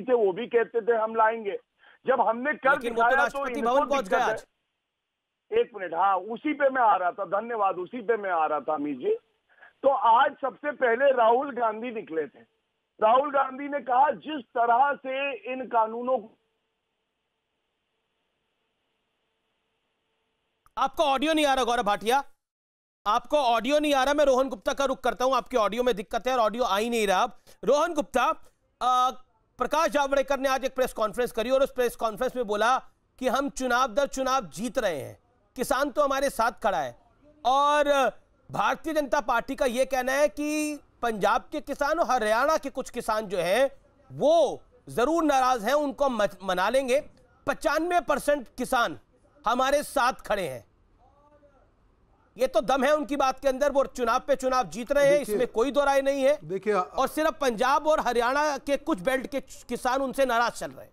थे वो भी कहते थे हम लाएंगे। जब हमने कर दिखाया तो राष्ट्रपति भवन पहुंच गया आज। एक मिनट, हाँ उसी पे मैं आ रहा था, धन्यवाद, उसी पे मैं आ रहा था अमीर जी। तो आज सबसे पहले राहुल गांधी निकले थे। राहुल गांधी ने कहा जिस तरह से इन कानूनों को, आपको ऑडियो नहीं आ रहा गौरव भाटिया, आपको ऑडियो नहीं आ रहा। मैं रोहन गुप्ता का रुख करता हूं, आपकी ऑडियो में दिक्कत है और ऑडियो आ ही नहीं रहा। रोहन गुप्ता, प्रकाश जावड़ेकर ने आज एक प्रेस कॉन्फ्रेंस करी और उस प्रेस कॉन्फ्रेंस में बोला कि हम चुनाव दर चुनाव जीत रहे हैं, किसान तो हमारे साथ खड़ा है। और भारतीय जनता पार्टी का यह कहना है कि पंजाब के किसान और हरियाणा के कुछ किसान जो हैं वो जरूर नाराज हैं, उनको मना लेंगे। 95% किसान हमारे साथ खड़े हैं। ये तो दम है उनकी बात के अंदर, वो चुनाव पे चुनाव जीत रहे हैं, इसमें कोई दो राय नहीं है। देखिए, और सिर्फ पंजाब और हरियाणा के कुछ बेल्ट के किसान उनसे नाराज चल रहे हैं।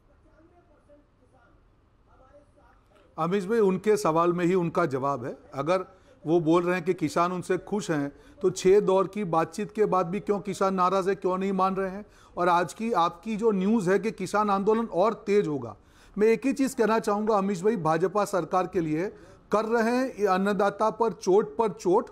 अमीश भाई, उनके सवाल में ही उनका जवाब है। अगर वो बोल रहे हैं कि किसान उनसे खुश हैं, तो 6 दौर की बातचीत के बाद भी क्यों किसान नाराज है, क्यों नहीं मान रहे हैं? और आज की आपकी जो न्यूज़ है कि किसान आंदोलन और तेज होगा, मैं एक ही चीज़ कहना चाहूँगा अमीश भाई, भाजपा सरकार के लिए कर रहे हैं अन्नदाता पर चोट,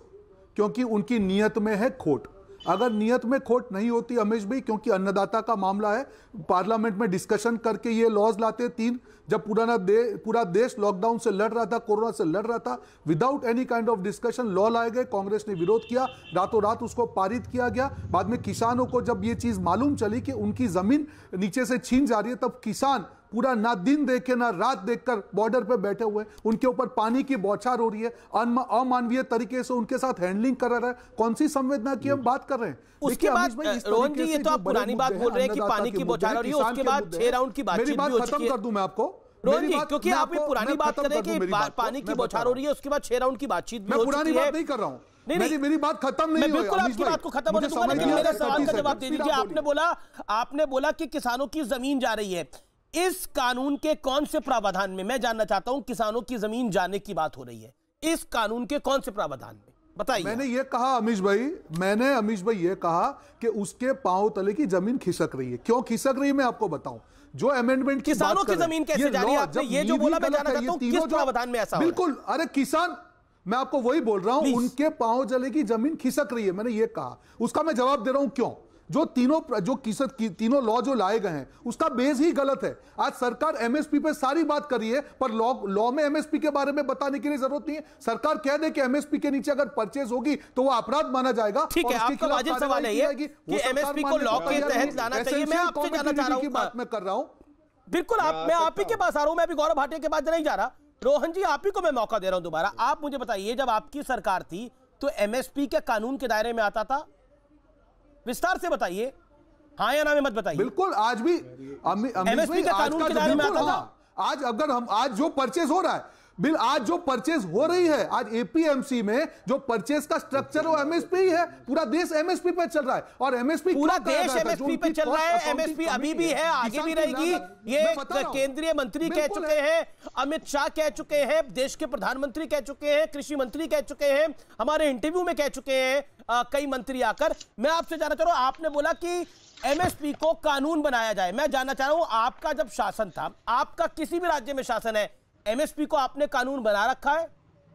क्योंकि उनकी नीयत में है खोट। अगर नीयत में खोट नहीं होती अमीश भाई, क्योंकि अन्नदाता का मामला है, पार्लियामेंट में डिस्कशन करके ये लॉज लाते 3, जब पूरा देश लॉकडाउन से लड़ रहा था, कोरोना से लड़ रहा था, without any kind of discussion law लाए गए, कांग्रेस ने विरोध किया, रातों रात उसको पारित किया गया। बाद में किसानों को जब ये चीज मालूम चली कि उनकी जमीन नीचे से छीन जा रही है, तब किसान पूरा ना दिन देखे ना रात देखकर बॉर्डर पे बैठे हुए, उनके ऊपर पानी की बौछार हो रही है, अमानवीय तरीके से उनके साथ हैंडलिंग कर रहा है। कौन सी संवेदना की हम बात कर रहे हैं? उसके बाद रोहन जी, ये तो आप पुरानी बात बोल रहे हैं कि पानी की बौछार हो रही है, उसके बाद 6 राउंड की बातचीत भी हो चुकी है। खत्म कर दूं मैं आपको रोहन जी, क्योंकि आप ये पुरानी बात कर रहे हैं कि पानी की बौछार हो रही है, उसके बाद 6 राउंड की बातचीत भी हो चुकी है। पुरानी बात नहीं कर रहा हूं, मेरी बात खत्म नहीं हुई। मैं बिल्कुल आपकी बात को खत्म होने दूंगा, लेकिन मेरे सवाल का जवाब दे दीजिए। आपने बोला कि किसानों की जमीन जा रही है, इस कानून के कौन से प्रावधान में, मैं जानना चाहता हूं, किसानों की जमीन जाने की बात हो रही है, इस कानून के कौन से प्रावधान में बताइए? मैंने ये कहा अमीश भाई ये कहा कि उसके पांव तले की जमीन खिसक रही है। क्यों खिसक रही है मैं आपको बताऊं। जो अमेंडमेंट किसानों की जमीन कैसे जा रही है, आपने ये जो बोला मैं जानना चाहता हूं, किस प्रावधान में ऐसा? बिल्कुल, अरे किसान, मैं आपको वही बोल रहा हूं, उनके पांव तले की जमीन खिसक रही है, मैंने ये कहा। उसका मैं जवाब दे रहा हूं क्यों। जो तीनों लॉ जो लाए गए हैं, उसका बेस ही गलत है। आज सरकार एमएसपी पे सारी बात कर रही है, पर लॉ में एमएसपी के बारे में बताने की जरूरत नहीं है। सरकार कह दे कि एमएसपी के नीचे अगर परचेज होगी तो वो अपराध माना जाएगा। ठीक है, आपका वाजिब सवाल है ये कि एमएसपी को लॉ के तहत लाना चाहिए। मैं आपसे जानना चाह रहा हूं, बात मैं कर रहा हूं। बिल्कुल, मैं आप ही के पास आ रहा हूं, मैं अभी गौरव भाटिया के पास नहीं जा रहा। रोहन जी, आप ही को मैं मौका दे रहा हूं दोबारा। आप मुझे बताइए, जब आपकी सरकार थी तो एमएसपी के कानून के दायरे में आता था? विस्तार से बताइए, हाँ या ना में मत बताइए। बिल्कुल, आज भी एमएसपी का कानून के दायरे में आता था। आज अगर हम आज जो परचेज हो रहा है, आज जो परचेज हो रही है, आज एपीएमसी में जो परचेज का स्ट्रक्चर वो एमएसपी है। पूरा देश एमएसपी पे चल रहा है और एमएसपी पूरा देश एमएसपी पे चल रहा है। एमएसपी अभी भी है, आगे भी रहेगी। ये केंद्रीय मंत्री कह चुके हैं, अमित शाह कह चुके हैं, देश के प्रधानमंत्री कह चुके हैं, कृषि मंत्री कह चुके हैं, हमारे इंटरव्यू में कह चुके हैं कई मंत्री आकर। मैं आपसे जानना चाह रहा हूं, आपने बोला कि एमएसपी को कानून बनाया जाए। मैं जानना चाह रहा हूं, आपका जब शासन था, आपका किसी भी राज्य में शासन है, एमएसपी को आपने कानून बना रखा है?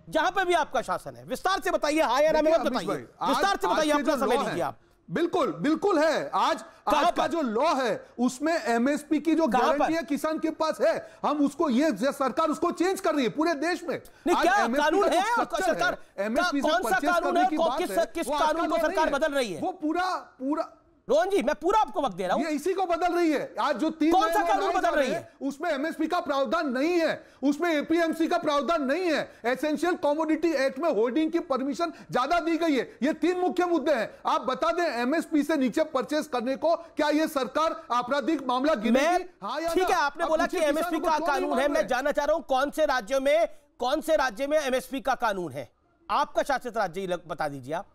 जहां पे भी आपका शासन है, विस्तार से बताइए, हाँ या ना में बताइए, विस्तार से बताइए, अपना समय लीजिए आप। बिल्कुल है। आज का जो लॉ है उसमें एमएसपी की जो गारंटी है किसान के पास है, हम उसको, ये सरकार उसको चेंज कर रही है पूरे देश में। नहीं, क्या कानून है सरकार? कौन सा कानून है? किस कानून को सरकार बदल रही है? वो पूरा रोहन जी, मैं पूरा आपको वक्त दे रहा हूं। ये इसी को बदल रही है। आज जो 3 कौन सा कानून बदल रही है? उसमें एमएसपी का प्रावधान नहीं है, उसमें एपीएमसी का प्रावधान नहीं है। एसेंशियल कमोडिटी एक्ट में होर्डिंग की परमिशन ज्यादा दी गई है। ये 3 मुख्य मुद्दे हैं। आप बता दें, एमएसपी से नीचे परचेज करने को क्या ये सरकार आपराधिक मामला गिनेगी? हाँ या ठीक है, आपने बोला कि एमएसपी का कानून है। मैं जानना चाह रहा हूं, कौन से राज्य में एमएसपी का कानून है? आपका शासित राज्य बता दीजिए आप।